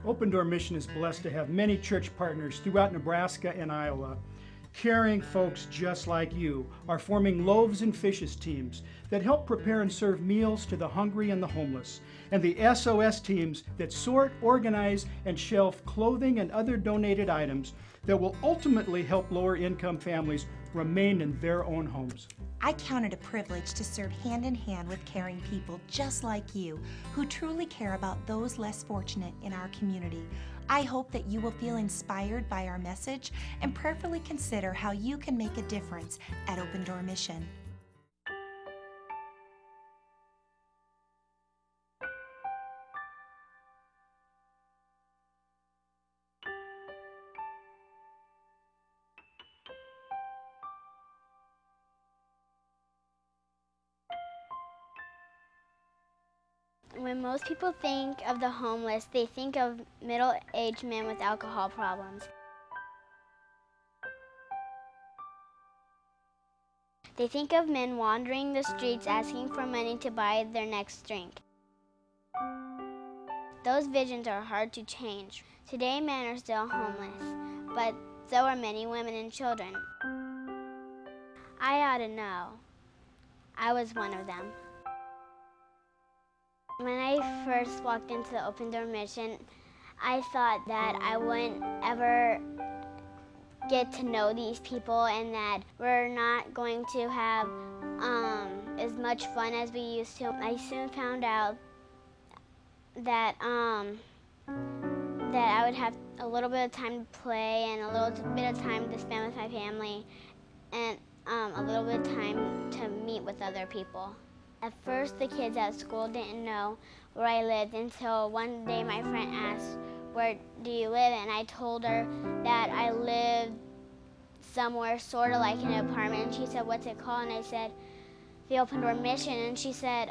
Open Door Mission is blessed to have many church partners throughout Nebraska and Iowa. Caring folks just like you are forming Loaves and Fishes teams that help prepare and serve meals to the hungry and the homeless, and the SOS teams that sort, organize, and shelf clothing and other donated items that will ultimately help lower income families remain in their own homes. I count it a privilege to serve hand in hand with caring people just like you who truly care about those less fortunate in our community. I hope that you will feel inspired by our message and prayerfully consider how you can make a difference at Open Door Mission. When most people think of the homeless, they think of middle-aged men with alcohol problems. They think of men wandering the streets asking for money to buy their next drink. Those visions are hard to change. Today, men are still homeless, but so are many women and children. I ought to know. I was one of them. When I first walked into the Open Door Mission, I thought that I wouldn't ever get to know these people and that we're not going to have as much fun as we used to. I soon found out that that I would have a little bit of time to play and a little bit of time to spend with my family and a little bit of time to meet with other people. At first, the kids at school didn't know where I lived until one day my friend asked, "Where do you live?" And I told her that I lived somewhere sort of like an apartment. And she said, "What's it called?" And I said, "The Open Door Mission." And she said,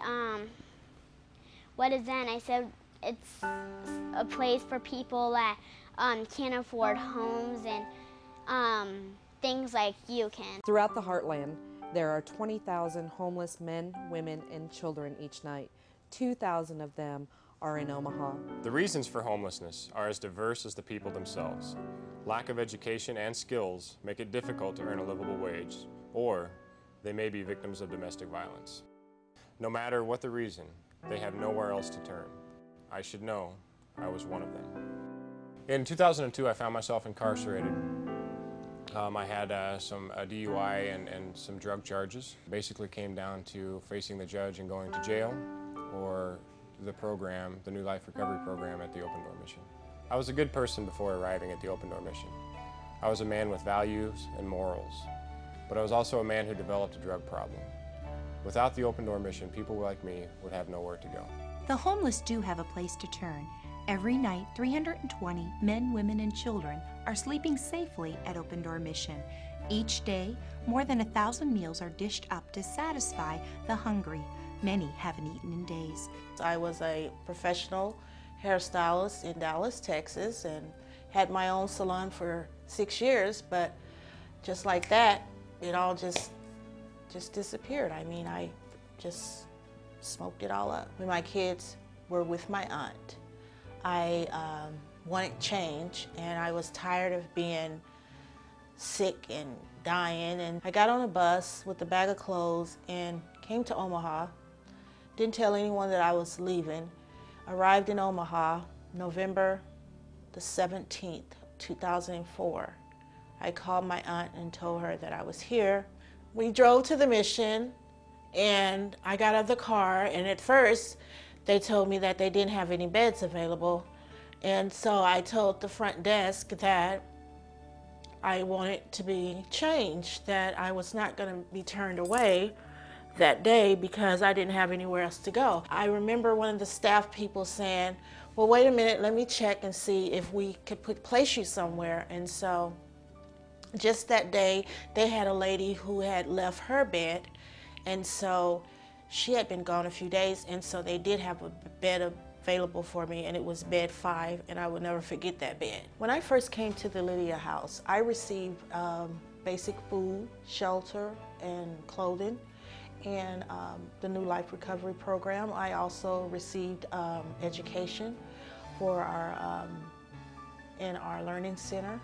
"What is that?" And I said, "It's a place for people that can't afford homes and things like you can." Throughout the Heartland, there are 20,000 homeless men, women, and children each night. 2,000 of them are in Omaha. The reasons for homelessness are as diverse as the people themselves. Lack of education and skills make it difficult to earn a livable wage, or they may be victims of domestic violence. No matter what the reason, they have nowhere else to turn. I should know I was one of them. In 2002, I found myself incarcerated. I had some DUI and some drug charges. Basically came down to facing the judge and going to jail or the program, the New Life Recovery Program at the Open Door Mission. I was a good person before arriving at the Open Door Mission. I was a man with values and morals, but I was also a man who developed a drug problem. Without the Open Door Mission, people like me would have nowhere to go. The homeless do have a place to turn. Every night, 320 men, women, and children are sleeping safely at Open Door Mission. Each day, more than 1,000 meals are dished up to satisfy the hungry. Many haven't eaten in days. I was a professional hairstylist in Dallas, Texas, and had my own salon for 6 years, but just like that, it all just disappeared. I mean, I just smoked it all up. When my kids were with my aunt, I wanted change, and I was tired of being sick and dying, and I got on a bus with a bag of clothes and came to Omaha. Didn't tell anyone that I was leaving. Arrived in Omaha November the 17th, 2004. I called my aunt and told her that I was here. We drove to the mission, and I got out of the car, and at first they told me that they didn't have any beds available. And so I told the front desk that I wanted to be changed, that I was not going to be turned away that day because I didn't have anywhere else to go. I remember one of the staff people saying, "Well, wait a minute, let me check and see if we could place you somewhere." And so just that day, they had a lady who had left her bed, and so she had been gone a few days, and so they did have a bed available for me, and it was bed 5, and I will never forget that bed. When I first came to the Lydia house, I received basic food, shelter, and clothing, and the New Life Recovery Program. I also received education. for our in our learning center.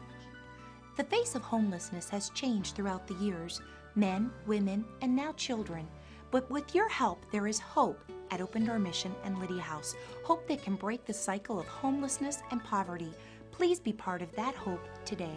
The face of homelessness has changed throughout the years. Men, women, and now children. But with your help, there is hope at Open Door Mission and Lydia House. Hope that can break the cycle of homelessness and poverty. Please be part of that hope today.